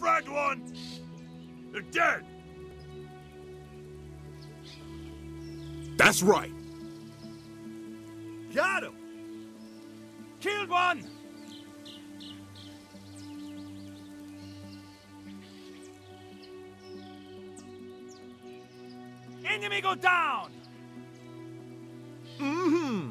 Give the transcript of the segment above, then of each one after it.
fragged one! They're dead! That's right! Got him! Killed one! Enemy go down! Mm-hmm.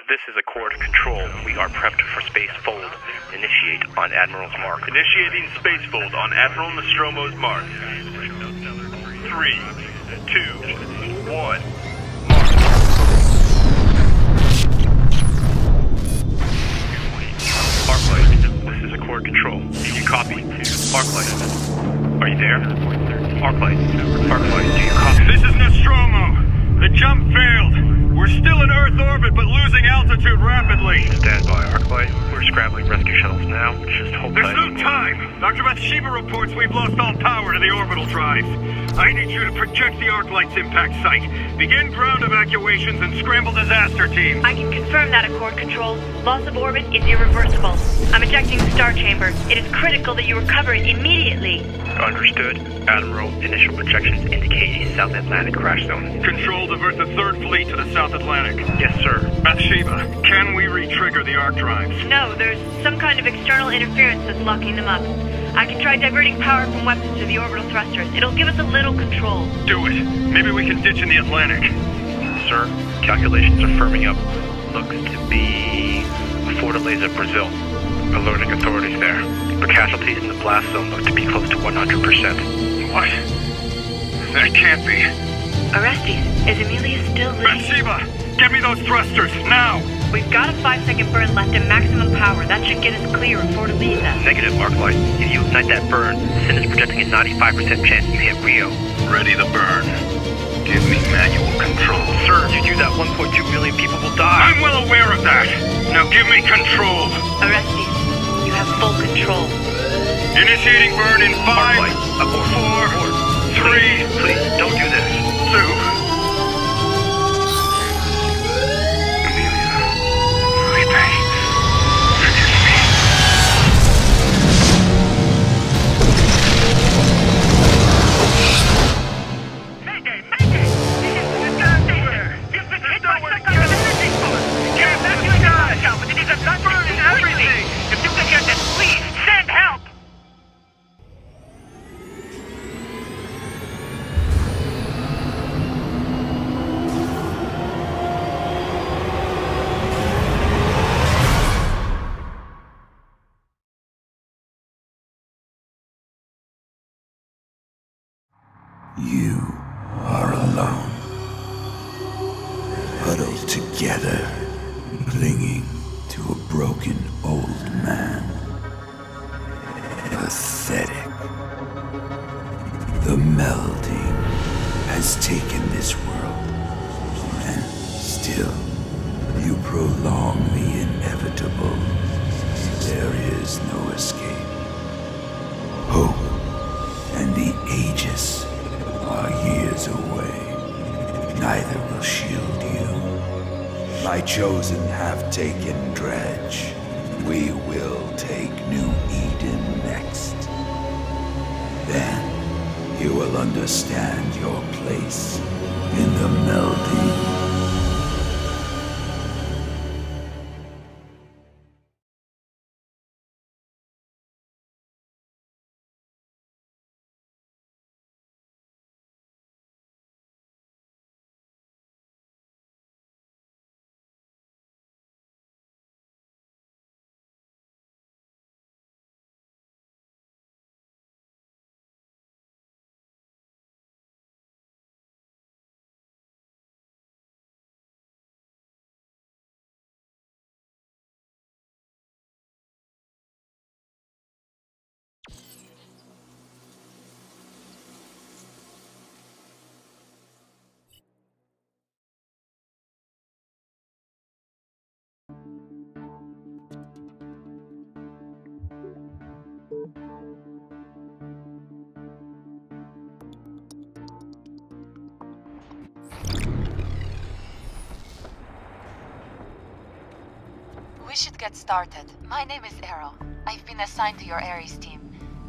This is Accord Control. We are prepped for space fold. Initiate on Admiral's mark. Initiating space fold on Admiral Nostromo's mark. 3, 2, 1. Arclight, this is Accord Control. Do you copy? Arclight, are you there? Arclight, do you copy? This is Nostromo. The jump failed. We're still in Earth orbit, but losing altitude rapidly. Stand by, Arclight. We're scrambling rescue shuttles now. Just hold There's tight. no time. Dr. Bathsheba reports we've lost all power to the orbital drive. I need you to project the Arclight's impact site. Begin ground evacuations and scramble disaster teams. I can confirm that, Accord Control. Loss of orbit is irreversible. I'm ejecting the star chamber. It is critical that you recover it immediately. Understood. Admiral, initial projections indicate a South Atlantic crash zone. Control, divert the 3rd Fleet to the South Atlantic. Yes, sir. Bathsheba, can we re-trigger the arc drives? No, there's some kind of external interference that's locking them up. I can try diverting power from weapons to the orbital thrusters. It'll give us a little control. Do it. Maybe we can ditch in the Atlantic. Sir, calculations are firming up. Looks to be Fortaleza, Brazil. Alerting authorities there. The casualties in the blast zone look to be close to 100%. What? That can't be. Orestes, is Amelia still living? Bathsheba, get me those thrusters, now! We've got a 5-second burn left at maximum power. That should get us clear of Fortaleza. Negative, Arclight. If you ignite that burn, Sin is projecting a 95% chance you hit Rio. Ready the burn. Give me manual control. Sir, if you do that, 1.2 million people will die. I'm well aware of that. Now give me control. Orestes, you have full control. Initiating burn in 5, Arclight, abort. 4, 3, You are alone. Huddled together, clinging to a broken old man. Pathetic. The melding has taken this world, and still you prolong the inevitable. There is no escape. Hope and the Aegis are years away. Neither will shield you. My chosen have taken Dredge. We will take New Eden next. Then you will understand your place in the melding. We should get started. My name is Arrow. I've been assigned to your Ares team.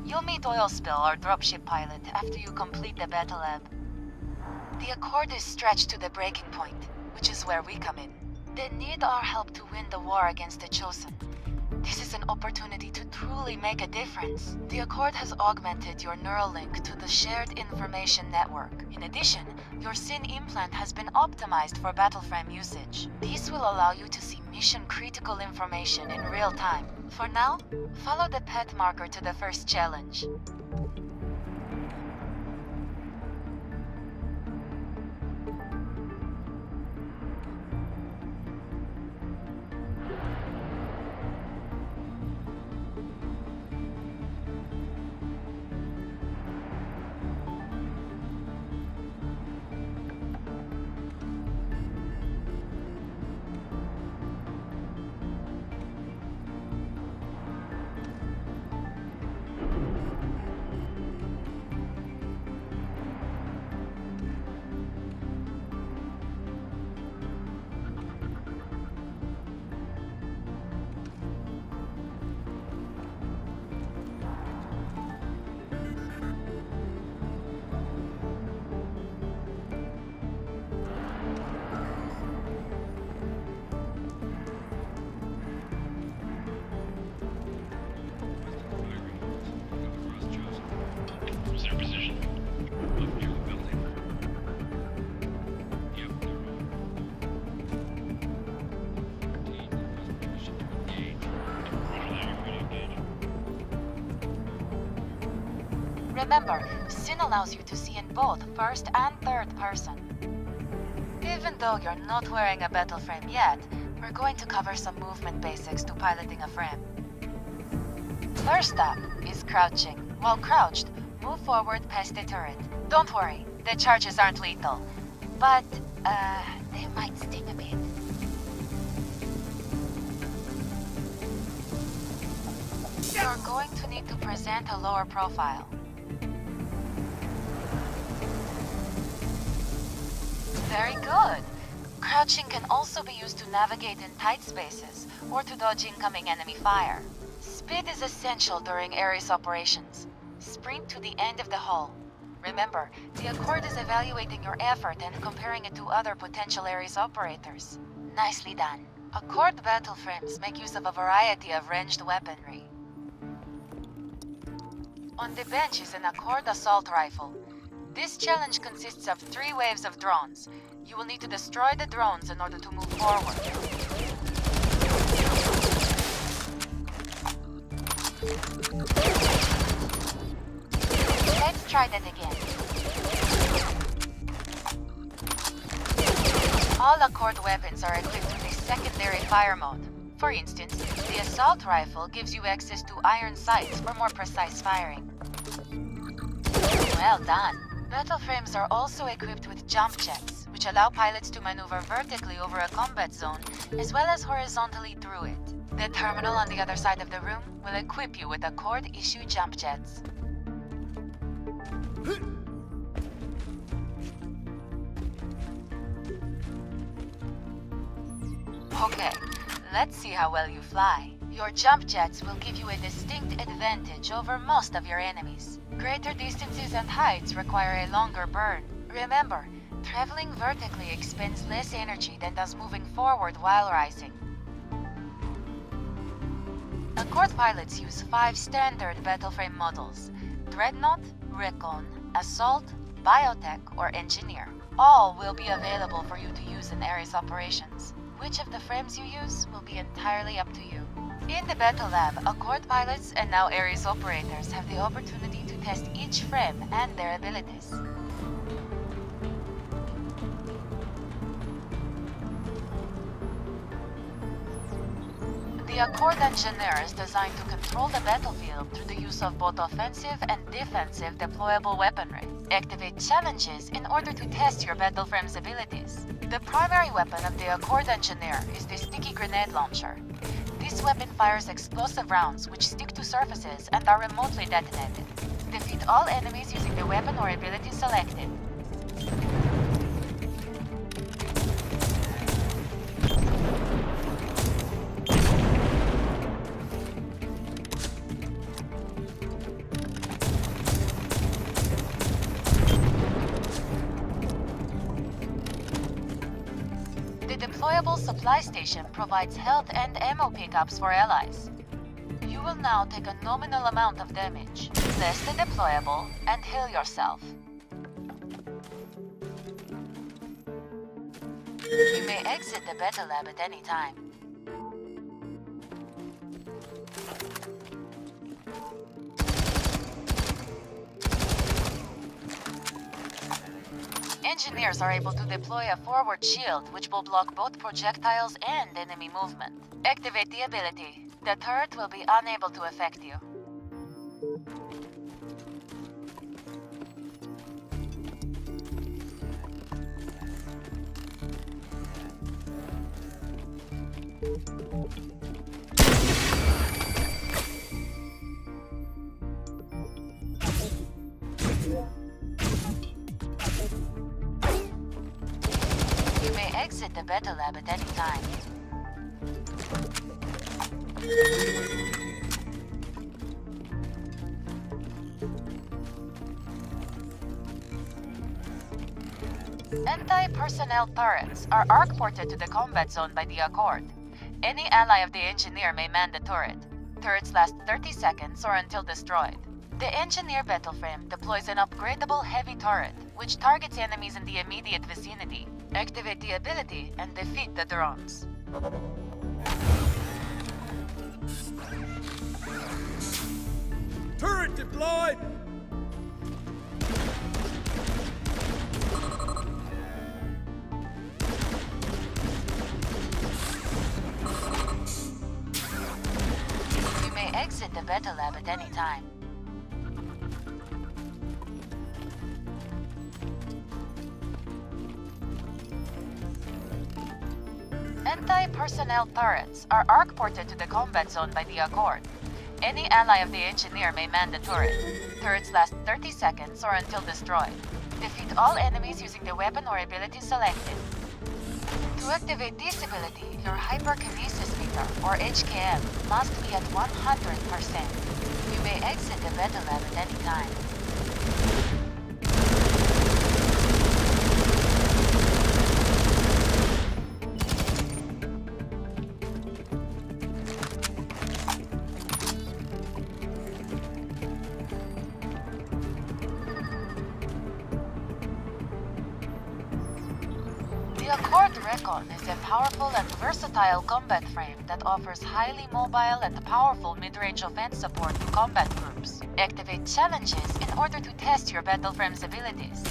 You'll meet Oilspill, our dropship pilot, after you complete the battle lab. The Accord is stretched to the breaking point, which is where we come in. They need our help to win the war against the Chosen. This is an opportunity to truly make a difference. The Accord has augmented your neural link to the shared information network. In addition, your SIN implant has been optimized for battleframe usage. These will allow you to see mission-critical information in real time. For now, follow the pet marker to the first challenge. Remember, SIN allows you to see in both first and third person. Even though you're not wearing a battle frame yet, we're going to cover some movement basics to piloting a frame. First up is crouching. While crouched, move forward past the turret. Don't worry, the charges aren't lethal, but they might sting a bit. You're going to need to present a lower profile. Very good. Crouching can also be used to navigate in tight spaces or to dodge incoming enemy fire. Speed is essential during Ares operations. Sprint to the end of the hall. Remember, the Accord is evaluating your effort and comparing it to other potential Ares operators. Nicely done. Accord battle frames make use of a variety of ranged weaponry. On the bench is an Accord assault rifle. This challenge consists of 3 waves of drones. You will need to destroy the drones in order to move forward. Let's try that again. All Accord weapons are equipped with a secondary fire mode. For instance, the assault rifle gives you access to iron sights for more precise firing. Well done. Battle frames are also equipped with jump jets, which allow pilots to maneuver vertically over a combat zone, as well as horizontally through it. The terminal on the other side of the room will equip you with Accord-issue jump jets. Okay, let's see how well you fly. Your jump jets will give you a distinct advantage over most of your enemies. Greater distances and heights require a longer burn. Remember, traveling vertically expends less energy than does moving forward while rising. Accord pilots use 5 standard battleframe models: Dreadnaught, Recon, Assault, Biotech, or Engineer. All will be available for you to use in Ares operations. Which of the frames you use will be entirely up to you. In the Battle Lab, Accord pilots and now Ares operators have the opportunity to test each frame and their abilities. The Accord Engineer is designed to control the battlefield through the use of both offensive and defensive deployable weaponry. Activate challenges in order to test your battleframe's abilities. The primary weapon of the Accord Engineer is the sticky grenade launcher. This weapon fires explosive rounds which stick to surfaces and are remotely detonated. Defeat all enemies using the weapon or ability selected. The deployable supply station provides health and ammo pickups for allies. You will now take a nominal amount of damage. Place the deployable and heal yourself. You may exit the battle lab at any time. Engineers are able to deploy a forward shield which will block both projectiles and enemy movement. Activate the ability. The turret will be unable to affect you. You may exit the battle lab at any time. Anti-personnel turrets are arc-ported to the combat zone by the Accord. Any ally of the Engineer may man the turret. Turrets last 30 seconds or until destroyed. The Engineer battleframe deploys an upgradable heavy turret, which targets enemies in the immediate vicinity. Activate the ability and defeat the drones. Turret deployed! You may exit the battle lab at any time. Anti-personnel turrets are arc-ported to the combat zone by the Accord. Any ally of the Engineer may man the turret. Turrets last 30 seconds or until destroyed. Defeat all enemies using the weapon or ability selected. To activate this ability, your hyperkinesis meter, or HKM, must be at 100%. You may exit the battle lab at any time. The Accord Recon is a powerful and versatile combat frame that offers highly mobile and powerful mid-range offense support to combat groups. Activate challenges in order to test your battleframe's abilities.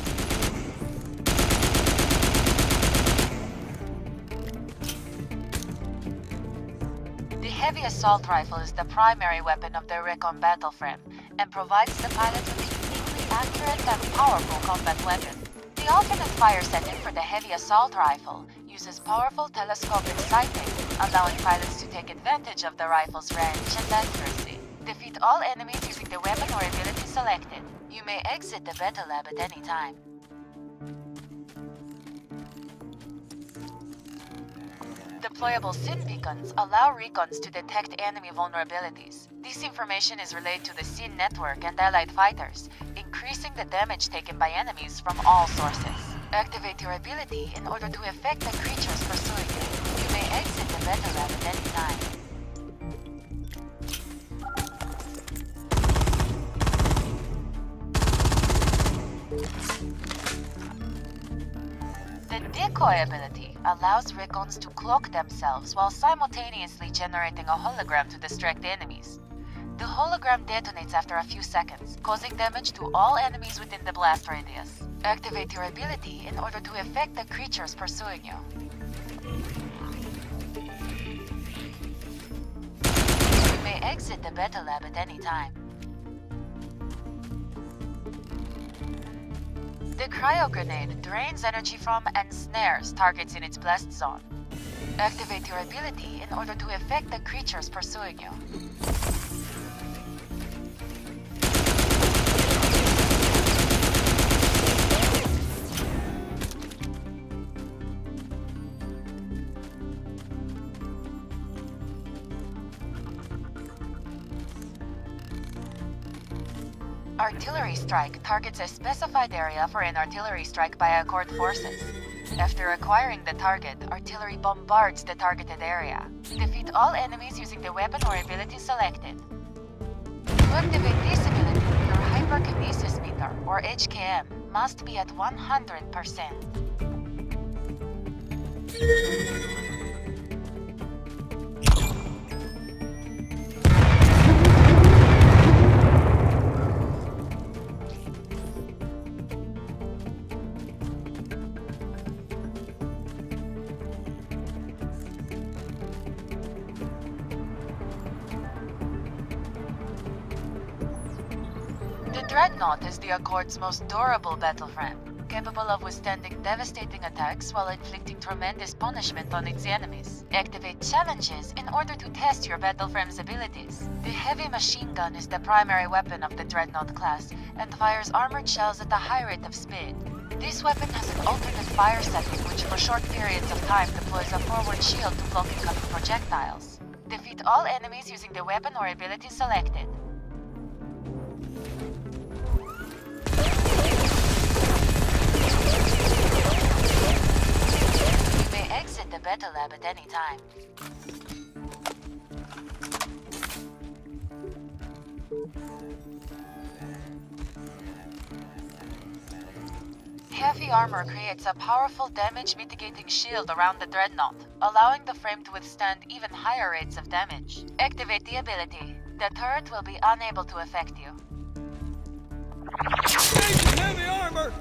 heavy assault rifle is the primary weapon of the Recon battleframe, and provides the pilot with a uniquely accurate and powerful combat weapon. The alternate fire setting for the heavy assault rifle uses powerful telescopic sighting, allowing pilots to take advantage of the rifle's range and accuracy. Defeat all enemies using the weapon or ability selected. You may exit the battle lab at any time. Deployable SIN beacons allow recons to detect enemy vulnerabilities. This information is relayed to the SIN network and allied fighters, increasing the damage taken by enemies from all sources. Activate your ability in order to affect the creatures pursuing you. You may exit the battle lab at any time. The decoy ability allows recons to cloak themselves while simultaneously generating a hologram to distract enemies. The hologram detonates after a few seconds, causing damage to all enemies within the blast radius. Activate your ability in order to affect the creatures pursuing you. You may exit the battle lab at any time. The cryo grenade drains energy from and snares targets in its blast zone. Activate your ability in order to affect the creatures pursuing you. Artillery strike targets a specified area for an artillery strike by Accord forces. After acquiring the target, artillery bombards the targeted area. Defeat all enemies using the weapon or ability selected. To activate this ability, your hyperkinesis meter, or HKM, must be at 100%. The dreadnaught is the Accord's most durable battleframe, capable of withstanding devastating attacks while inflicting tremendous punishment on its enemies. Activate challenges in order to test your battleframe's abilities. The heavy machine gun is the primary weapon of the dreadnaught class and fires armored shells at a high rate of speed. This weapon has an alternate fire setting which for short periods of time deploys a forward shield to block incoming projectiles. Defeat all enemies using the weapon or ability selected. Exit the battle lab at any time. Heavy armor creates a powerful damage-mitigating shield around the dreadnaught, allowing the frame to withstand even higher rates of damage. Activate the ability. The turret will be unable to affect you. Heavy armor!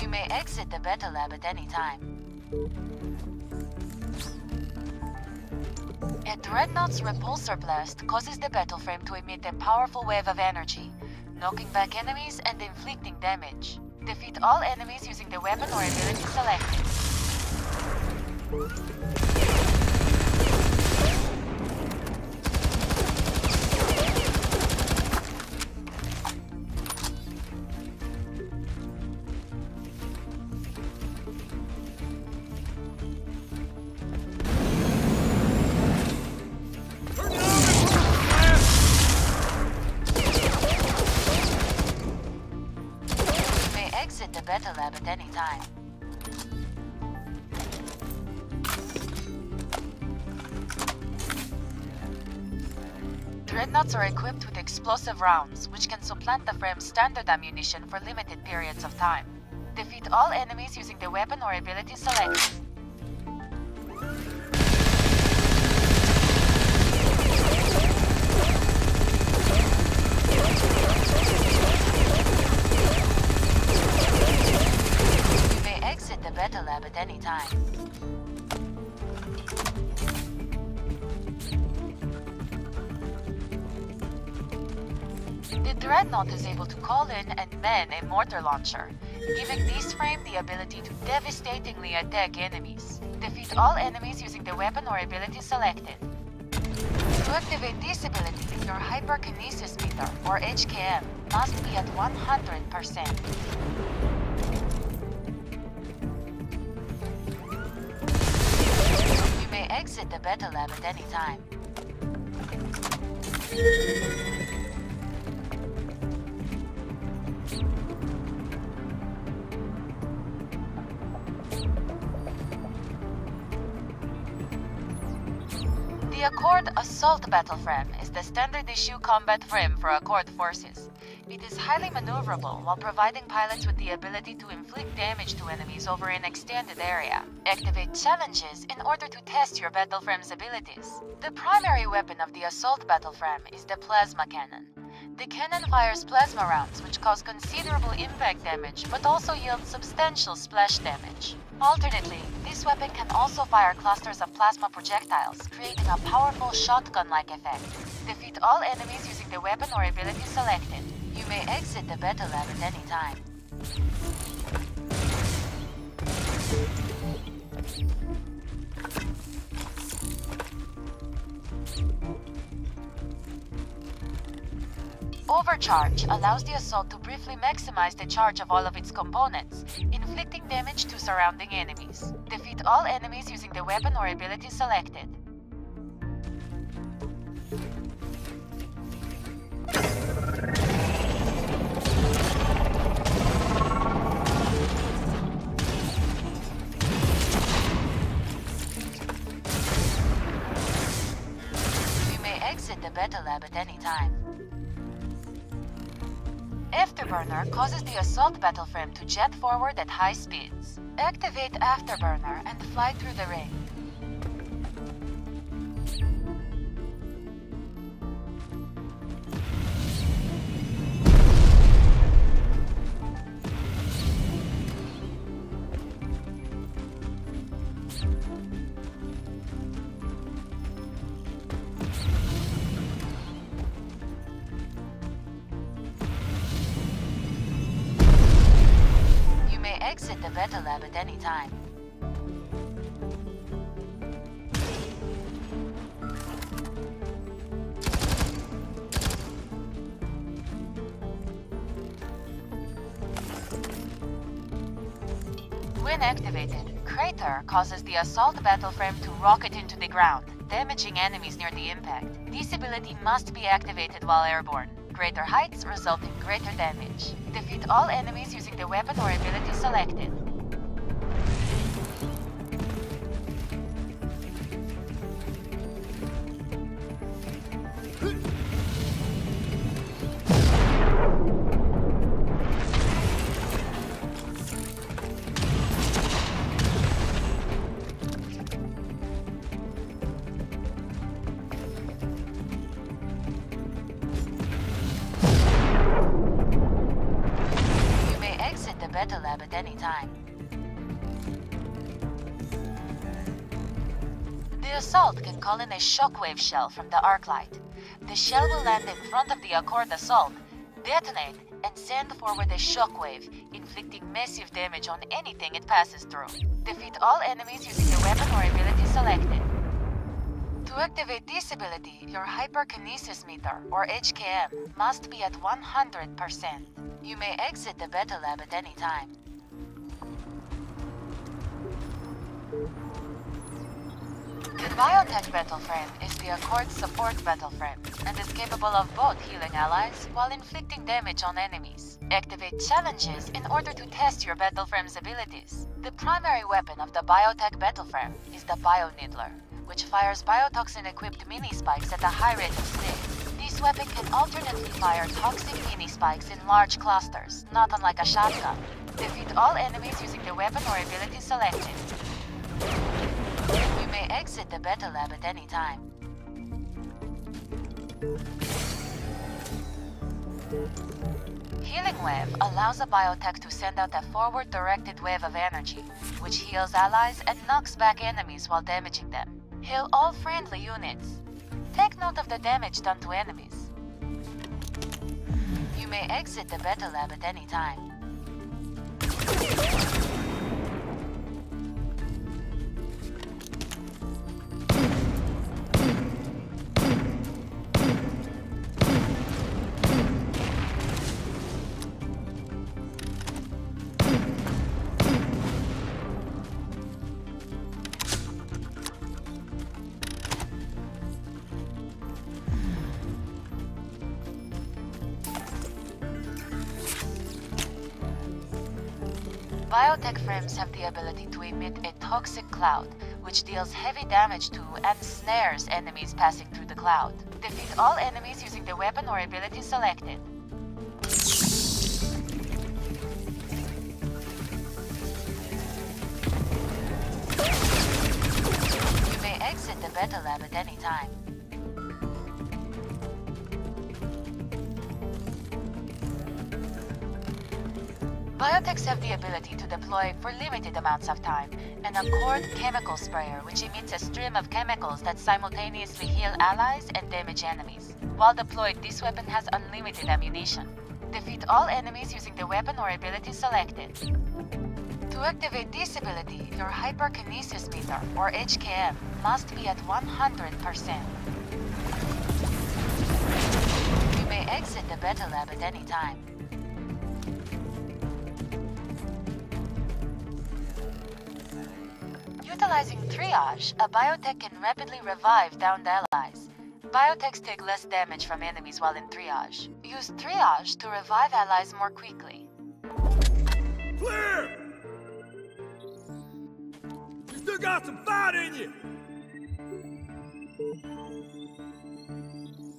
You may exit the battle lab at any time. A dreadnought's repulsor blast causes the battleframe to emit a powerful wave of energy, knocking back enemies and inflicting damage. Defeat all enemies using the weapon or ability selected. The battle lab at any time. Dreadnoughts are equipped with explosive rounds, which can supplant the frame's standard ammunition for limited periods of time. Defeat all enemies using the weapon or ability selected. The dreadnaught is able to call in and man a mortar launcher, giving this frame the ability to devastatingly attack enemies. Defeat all enemies using the weapon or ability selected. To activate this ability, your hyperkinesis meter, or HKM, must be at 100%. You may exit the battle lab at any time. The Accord Assault Battleframe is the standard issue combat frame for Accord forces. It is highly maneuverable while providing pilots with the ability to inflict damage to enemies over an extended area. Activate challenges in order to test your battleframe's abilities. The primary weapon of the Assault Battleframe is the plasma cannon. The cannon fires plasma rounds which cause considerable impact damage but also yield substantial splash damage. Alternately, this weapon can also fire clusters of plasma projectiles, creating a powerful shotgun-like effect. Defeat all enemies using the weapon or ability selected. You may exit the battle lab at any time. Overcharge allows the assault to briefly maximize the charge of all of its components, inflicting damage to surrounding enemies. Defeat all enemies using the weapon or ability selected. You may exit the battle lab at any time. Afterburner causes the assault battleframe to jet forward at high speeds. Activate Afterburner and fly through the ring. Exit the battle lab at any time. When activated, Crater causes the assault battleframe to rocket into the ground, damaging enemies near the impact. This ability must be activated while airborne. Greater heights result in greater damage. Defeat all enemies using the weapon or ability selected. Battle lab at any time. The assault can call in a shockwave shell from the arc light. The shell will land in front of the Accord assault, detonate, and send forward a shockwave, inflicting massive damage on anything it passes through. Defeat all enemies using the weapon or ability selected. To activate this ability, your hyperkinesis meter, or HKM, must be at 100%. You may exit the battle lab at any time. The Biotech Battleframe is the Accord support battleframe, and is capable of both healing allies while inflicting damage on enemies. Activate challenges in order to test your battleframe's abilities. The primary weapon of the Biotech Battleframe is the Bio-Niddler, which fires biotoxin-equipped mini-spikes at a high rate of speed. This weapon can alternately fire toxic mini-spikes in large clusters, not unlike a shotgun. Defeat all enemies using the weapon or ability selected. You may exit the battle lab at any time. Healing Wave allows a biotech to send out a forward-directed wave of energy, which heals allies and knocks back enemies while damaging them. Heal all friendly units. Take note of the damage done to enemies. You may exit the battle lab at any time. Biotech frames have the ability to emit a toxic cloud, which deals heavy damage to and snares enemies passing through the cloud. Defeat all enemies using the weapon or ability selected. You may exit the battle lab at any time. Biotechs have the ability to deploy for limited amounts of time an Accord chemical sprayer which emits a stream of chemicals that simultaneously heal allies and damage enemies. While deployed, this weapon has unlimited ammunition. Defeat all enemies using the weapon or ability selected. To activate this ability, your hyperkinesis meter, or HKM, must be at 100%. You may exit the battle lab at any time. Utilizing triage, a biotech can rapidly revive downed allies. Biotechs take less damage from enemies while in triage. Use triage to revive allies more quickly. Clear! You still got some fight in you!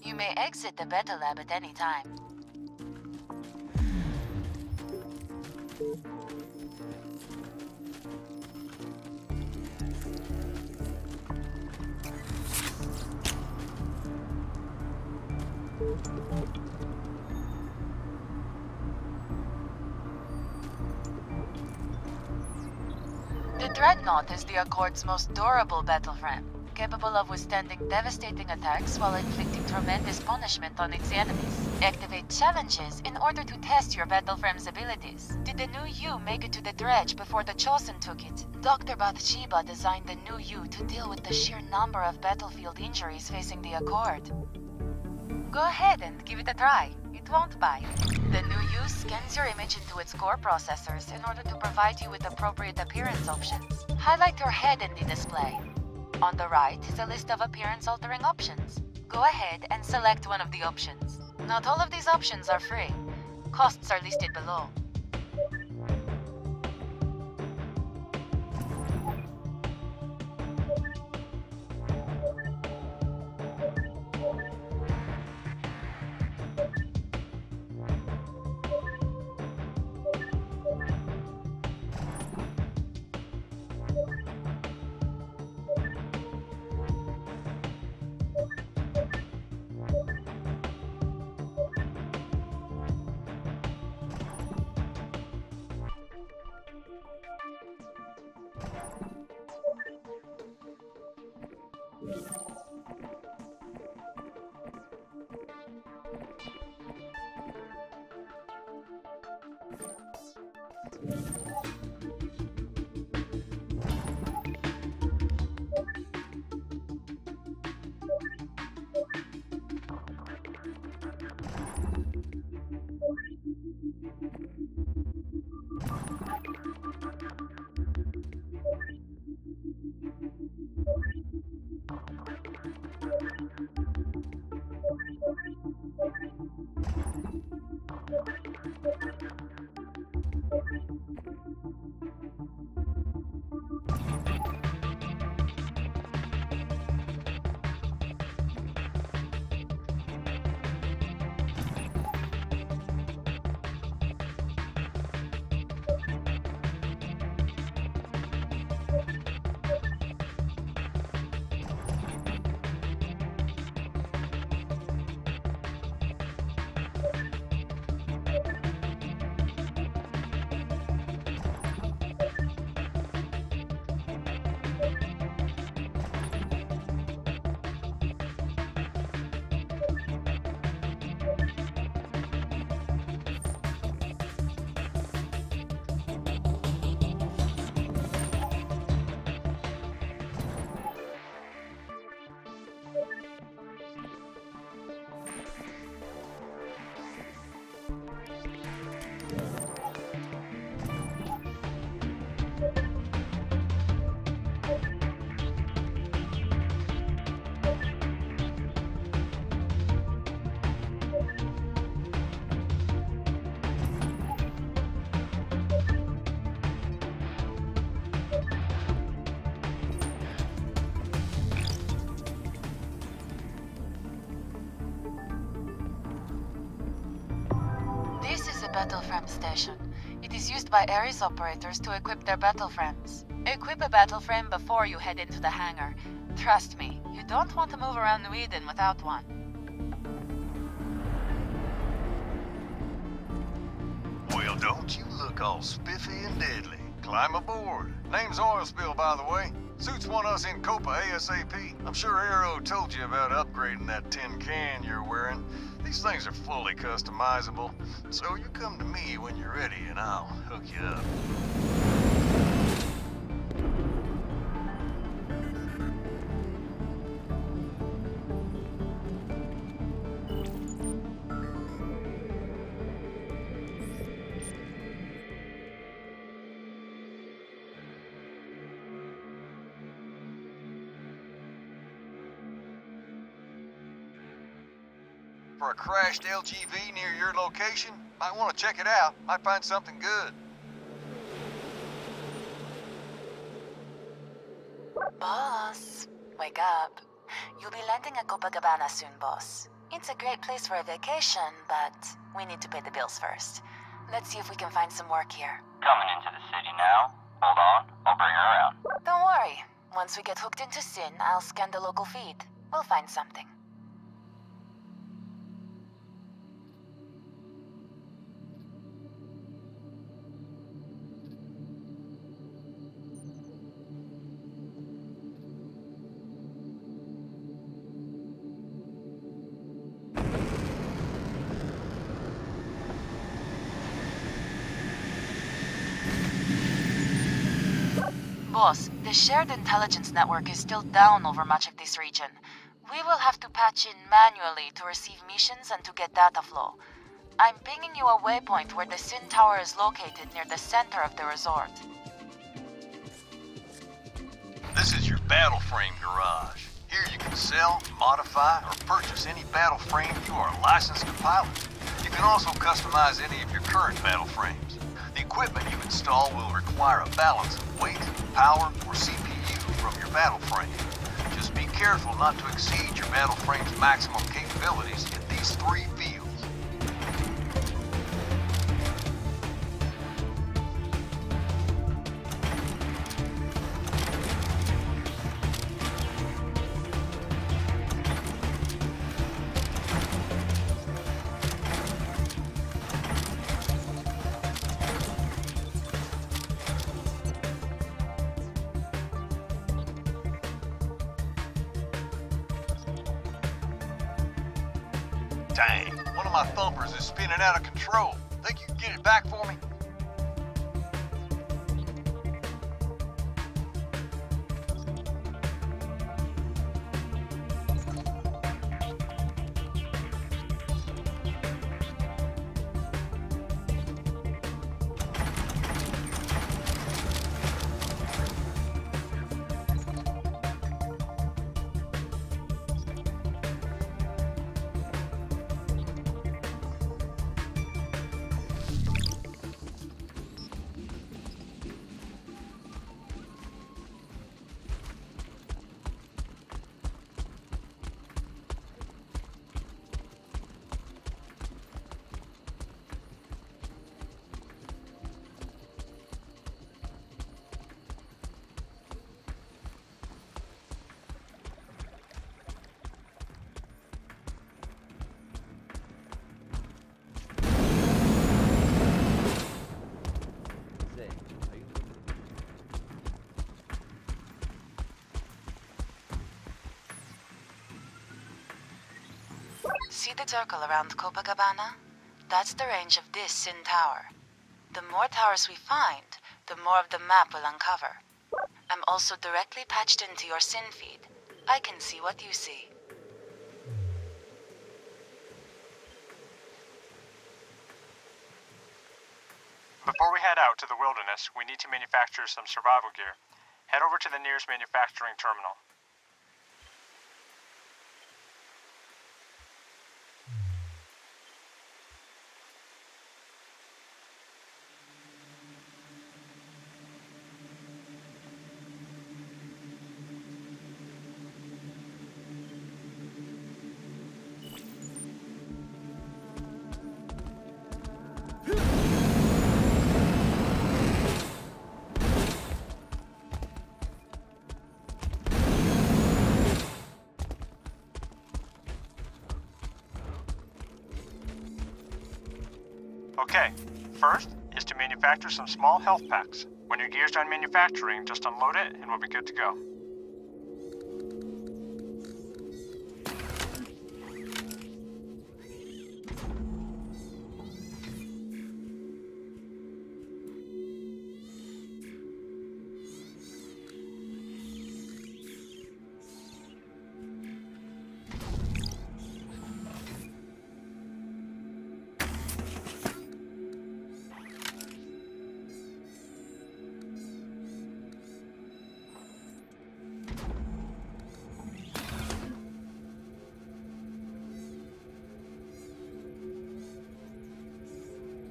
You may exit the battle lab at any time. The dreadnaught is the Accord's most durable battleframe, capable of withstanding devastating attacks while inflicting tremendous punishment on its enemies. Activate challenges in order to test your battleframe's abilities. Did the new you make it to the dredge before the Chosen took it? Dr. Bathsheba designed the new you to deal with the sheer number of battlefield injuries facing the Accord. Go ahead and give it a try. It won't bite. The new you scans your image into its core processors in order to provide you with appropriate appearance options. Highlight your head in the display. On the right is a list of appearance-altering options. Go ahead and select one of the options. Not all of these options are free. Costs are listed below. battleframe station. It is used by Ares operators to equip their battleframes. Equip a battleframe before you head into the hangar. Trust me, you don't want to move around New Eden without one. Well, don't you look all spiffy and deadly. Climb aboard. Name's Oilspill, by the way. Suits want us in Copa ASAP. I'm sure Arrow told you about upgrading that tin can you're wearing. These things are fully customizable, so you come to me when you're ready and I'll hook you up. For a crashed LGV near your location? Might want to check it out. Might find something good. Boss, wake up. You'll be landing at Copacabana soon, boss. It's a great place for a vacation, but we need to pay the bills first. Let's see if we can find some work here. Coming into the city now. Hold on, I'll bring her around. Don't worry. Once we get hooked into Sin, I'll scan the local feed. We'll find something. Boss, the shared intelligence network is still down over much of this region. We will have to patch in manually to receive missions and to get data flow. I'm pinging you a waypoint where the Sin Tower is located near the center of the resort. This is your battleframe garage. Here you can sell, modify, or purchase any battleframe you are licensed to pilot. You can also customize any of your current battleframes. The equipment you install will require a balance of weight, power, or CPU from your battleframe. Just be careful not to exceed your battleframe's maximum capabilities in these three fields. Dang, one of my thumpers is spinning out of control. Think you can get it back for me? See the circle around Copacabana? That's the range of this Sin Tower. The more towers we find, the more of the map we'll uncover. I'm also directly patched into your Sin feed. I can see what you see. Before we head out to the wilderness, we need to manufacture some survival gear. Head over to the nearest manufacturing terminal. Huh? Okay, first is to manufacture some small health packs. When your gear's done manufacturing, just unload it and we'll be good to go.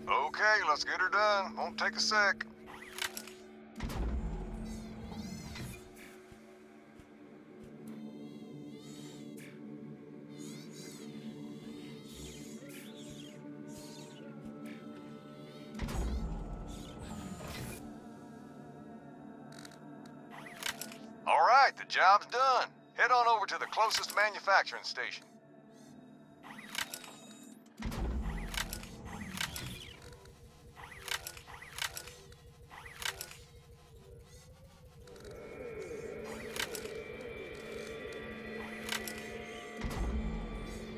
Okay, let's get her done. Won't take a sec. All right, the job's done. Head on over to the closest manufacturing station.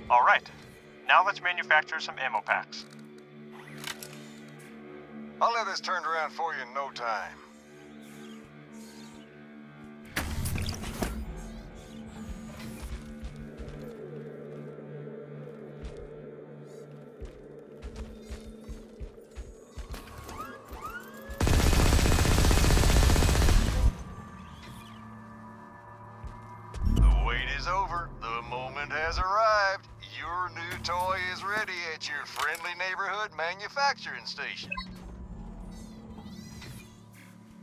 All right, now let's manufacture some ammo packs. I'll have this turned around for you in no time. The wait is over. The moment has arrived. Your new toy is ready at your friendly neighborhood manufacturing station.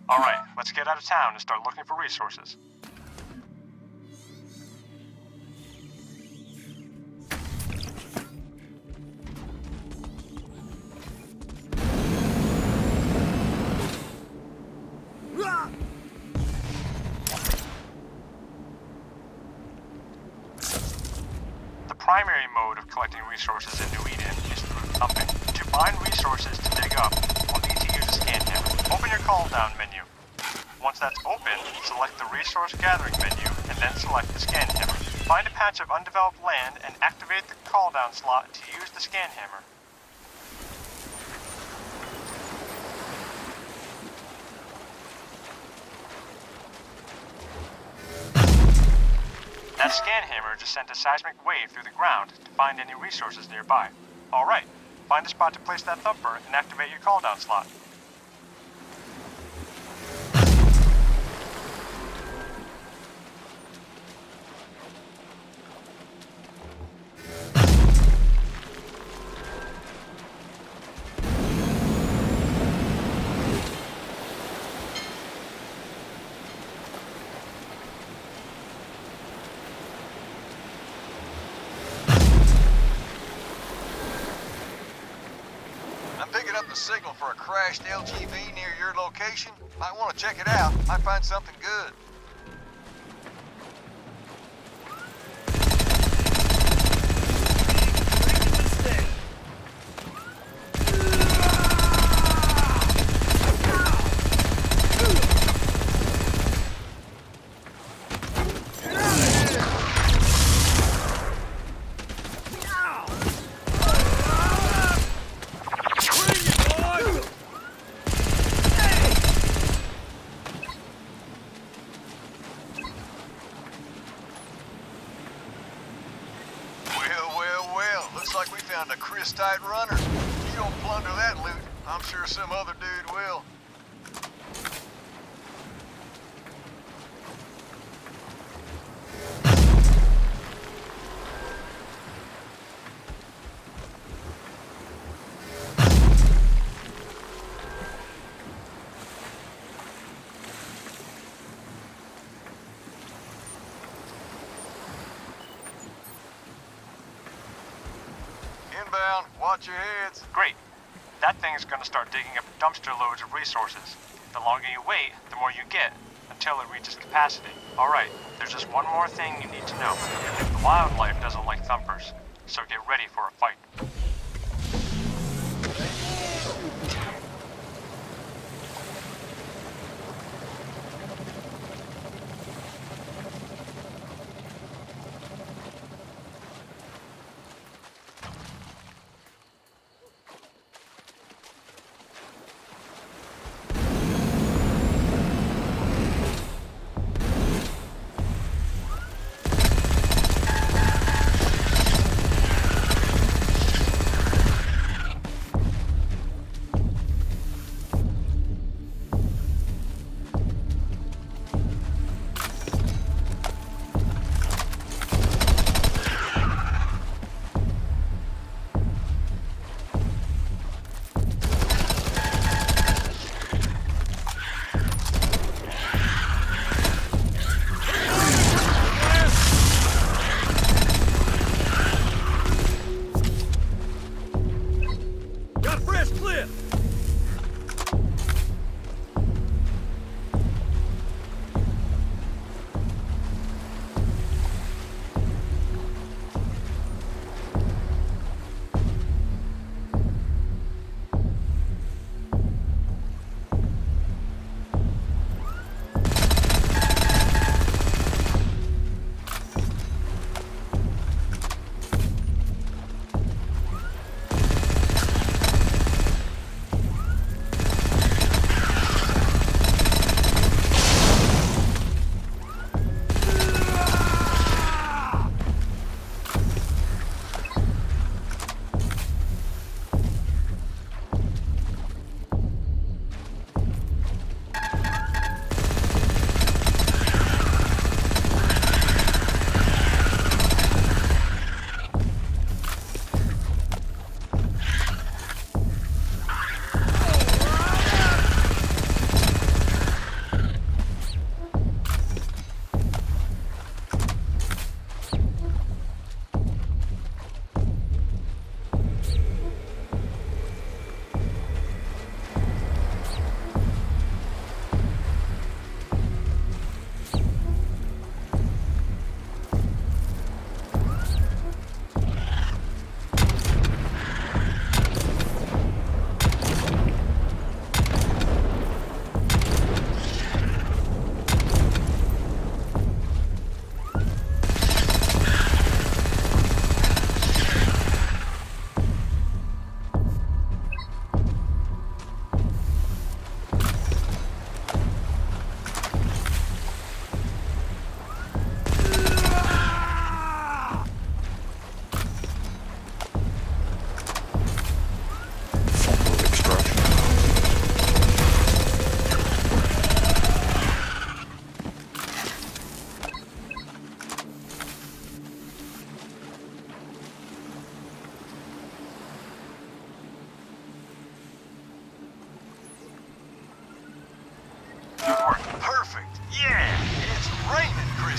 All right, let's get out of town and start looking for resources. The primary mode of collecting resources in New Eden is through thumping. To find resources to dig up, we'll need to use a scan hammer. Open your call down menu. Once that's open, select the resource gathering menu and then select the scan hammer. Find a patch of undeveloped land and activate the call down slot to use the scan hammer. That scan hammer just sent a seismic wave through the ground to find any resources nearby. Alright, find a spot to place that thumper and activate your call down slot. I'm picking up the signal for a crashed LGV near your location. Might want to check it out. Might find something good. Looks like we found a Christite runner. If you don't plunder that loot, I'm sure some other dude will. Inbound, watch your heads. Great. That thing's gonna start digging up dumpster loads of resources. The longer you wait, the more you get, until it reaches capacity. Alright, there's just one more thing you need to know. The wildlife doesn't like thumpers, so get ready for a fight.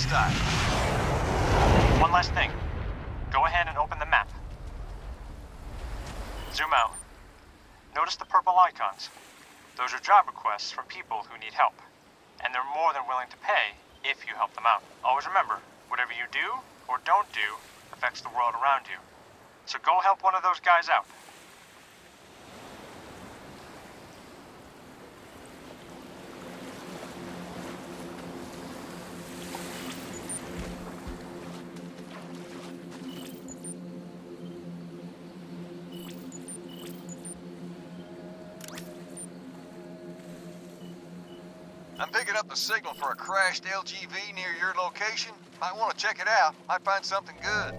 style. One last thing. Go ahead and open the map. Zoom out. Notice the purple icons. Those are job requests from people who need help. And they're more than willing to pay if you help them out. Always remember, whatever you do or don't do affects the world around you. So go help one of those guys out. I'm picking up the signal for a crashed LGV near your location. Might want to check it out. Might find something good.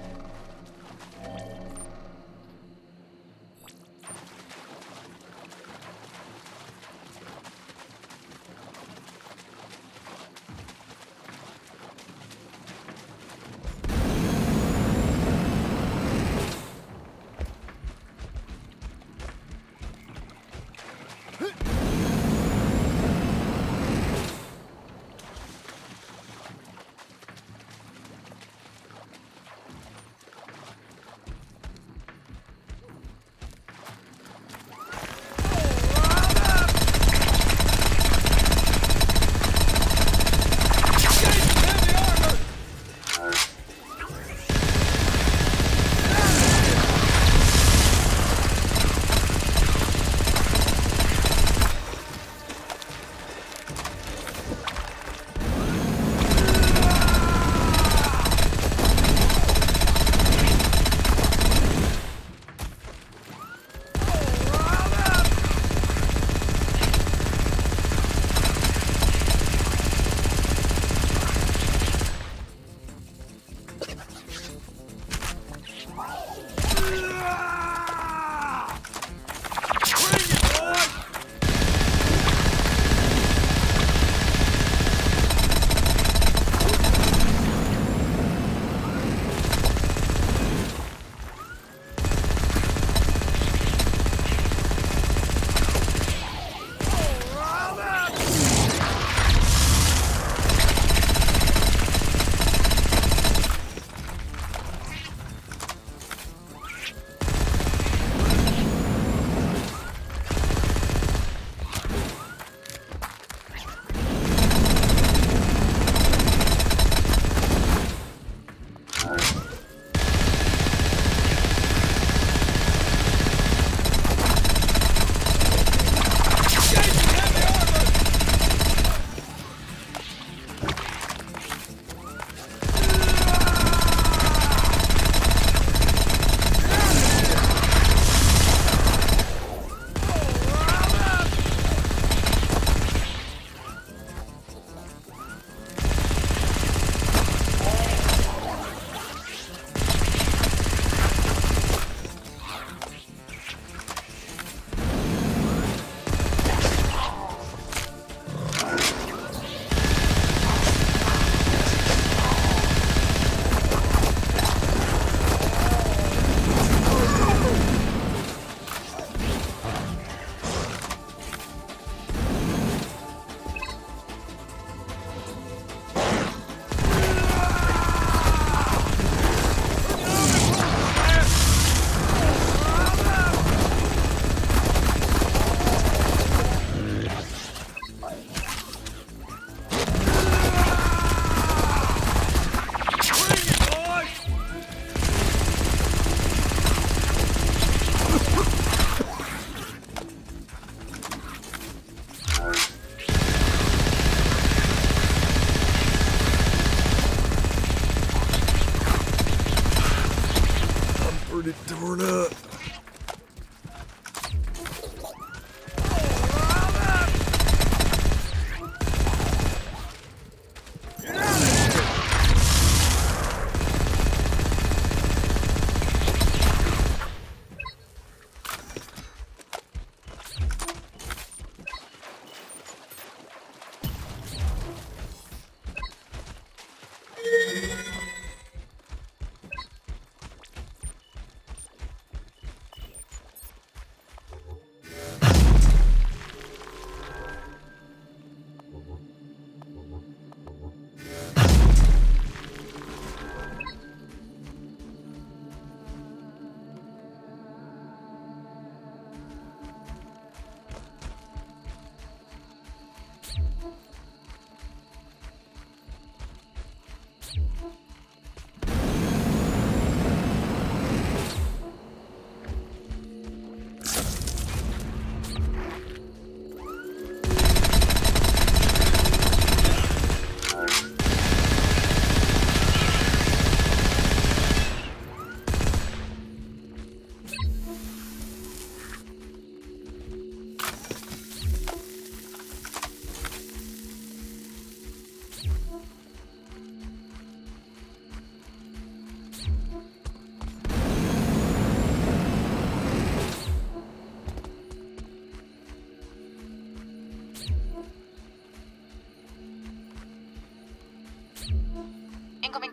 torn up.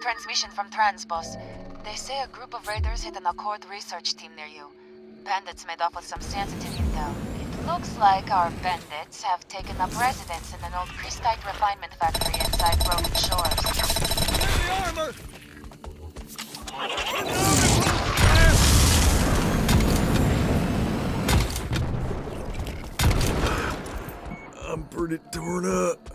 transmission from Transboss. They say a group of raiders hit an Accord research team near you. Bandits made off with some sensitive intel. It looks like our bandits have taken up residence in an old Christite refinement factory inside Broken Shores. Heavy armor! I'm pretty torn up.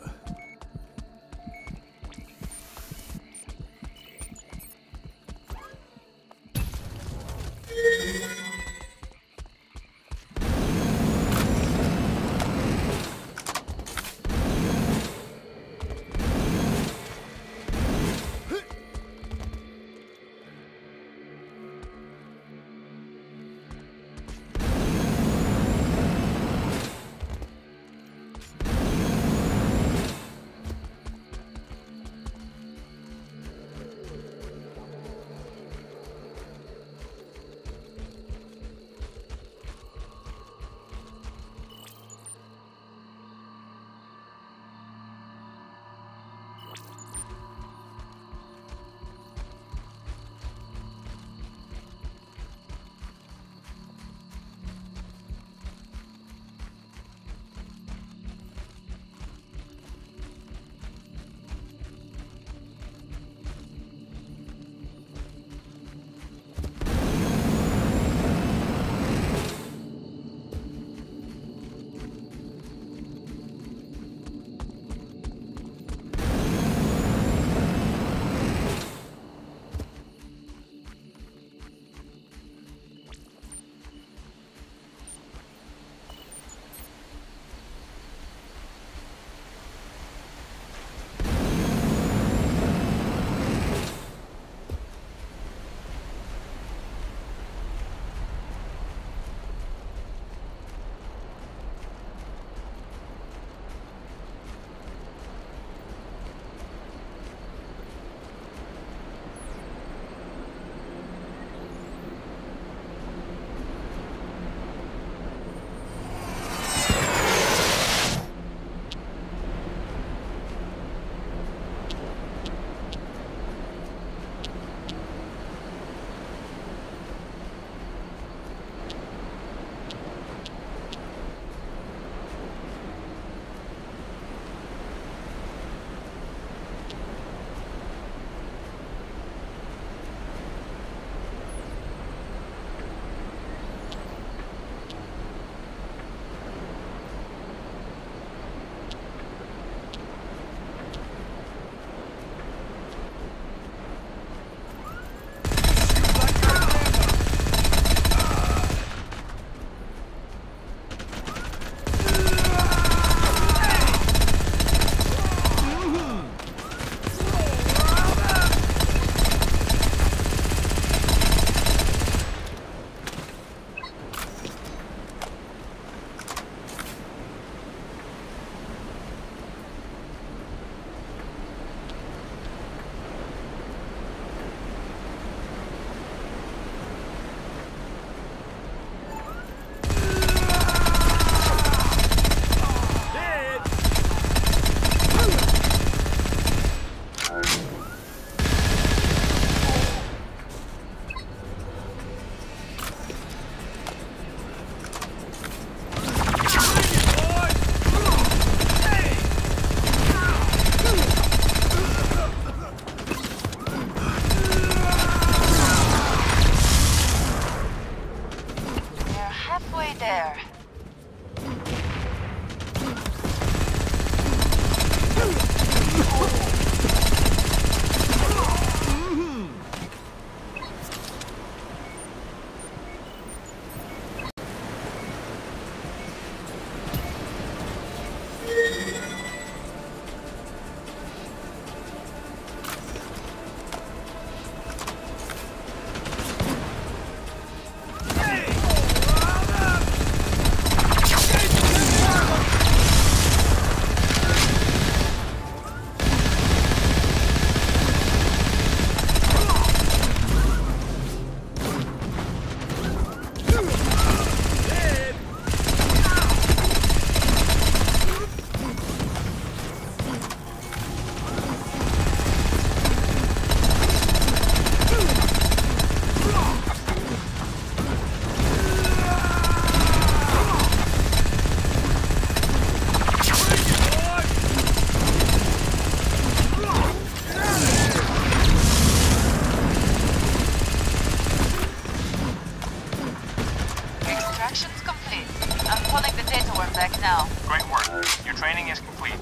back now. Great work. Your training is complete.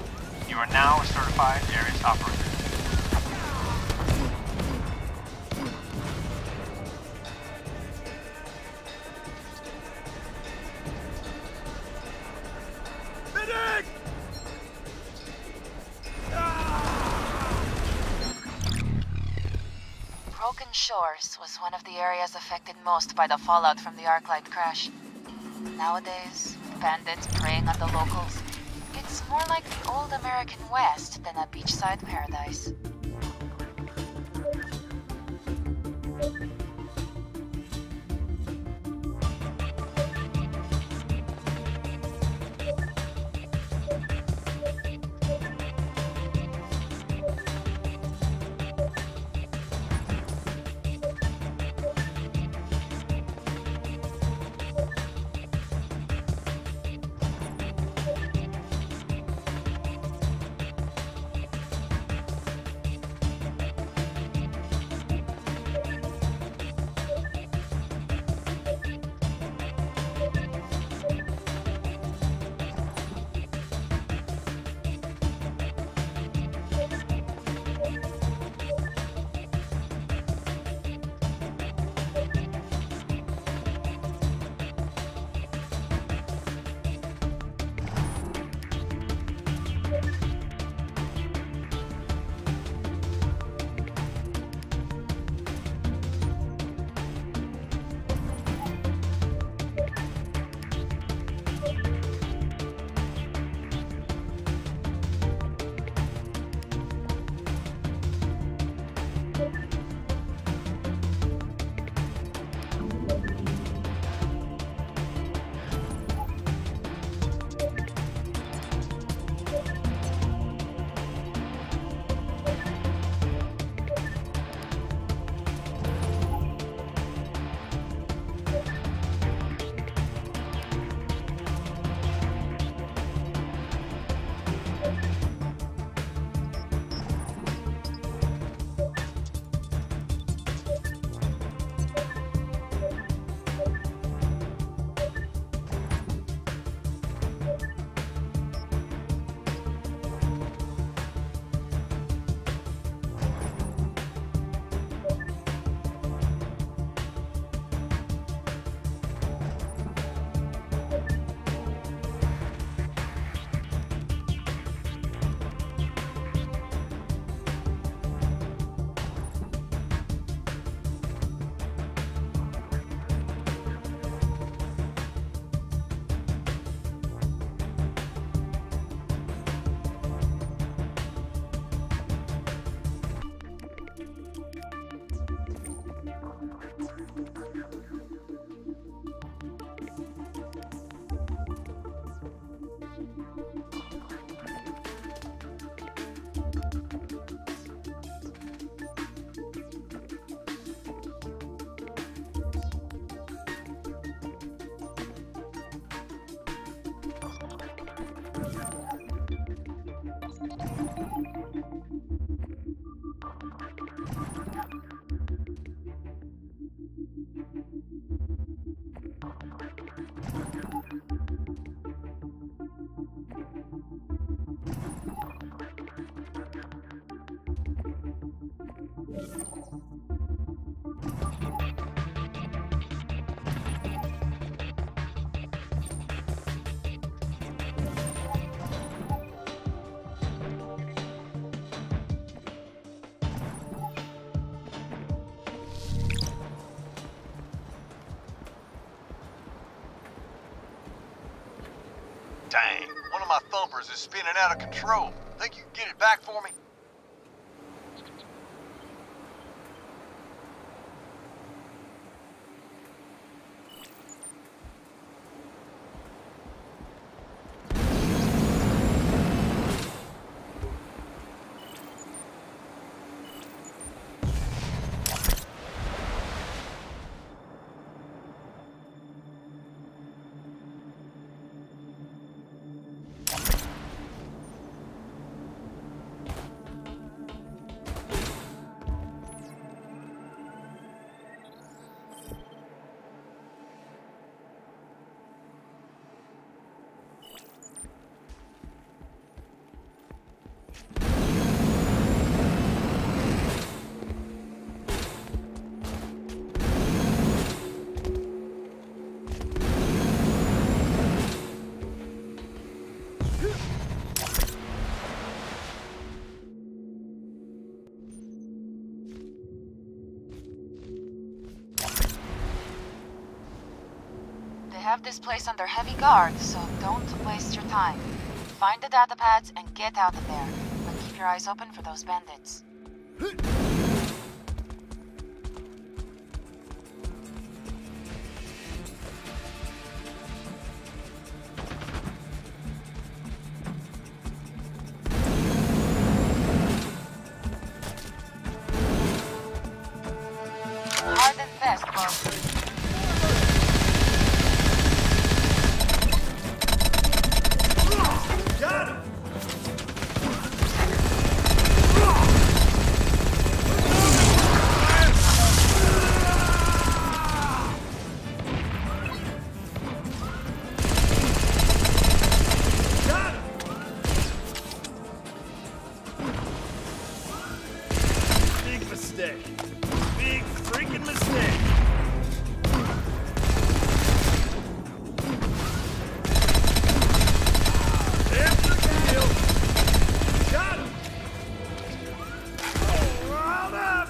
You are now a certified Ares operator. Medic! Broken Shores was one of the areas affected most by the fallout from the Arclight crash. Nowadays, bandits preying on the locals. It's more like the old American West than a beachside paradise. Dang, one of my thumpers is spinning out of control. Think you can get it back for me? have this place under heavy guard, so don't waste your time. Find the data pads and get out of there. But keep your eyes open for those bandits. Hard and fast, folks. Got him! Big mistake. Big freaking mistake. There's the kill. Got him. Oh, round up.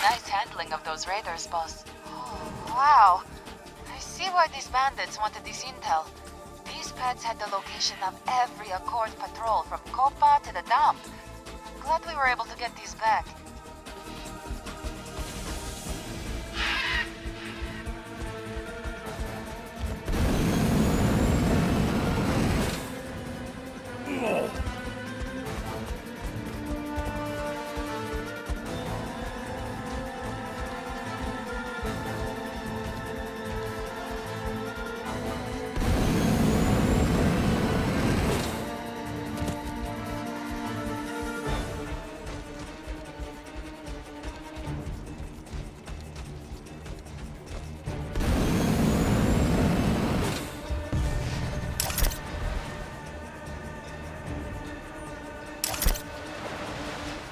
Nice handling of those raiders, boss. Oh, wow. I see why these bandits wanted this intel. These pads had the location of every Accord patrol from Copa to the dump. Glad we were able to get these back.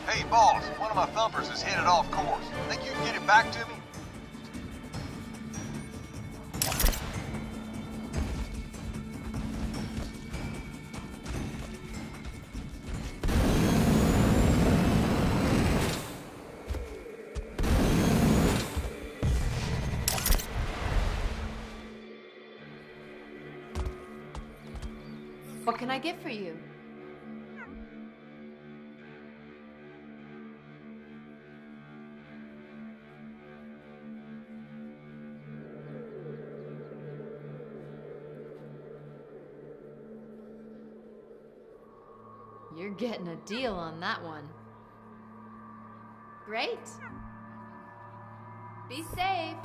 Hey, boss, one of my thumpers is headed off course. Think you can get it back to me? What can I get for you? You're getting a deal on that one. Great. Be safe.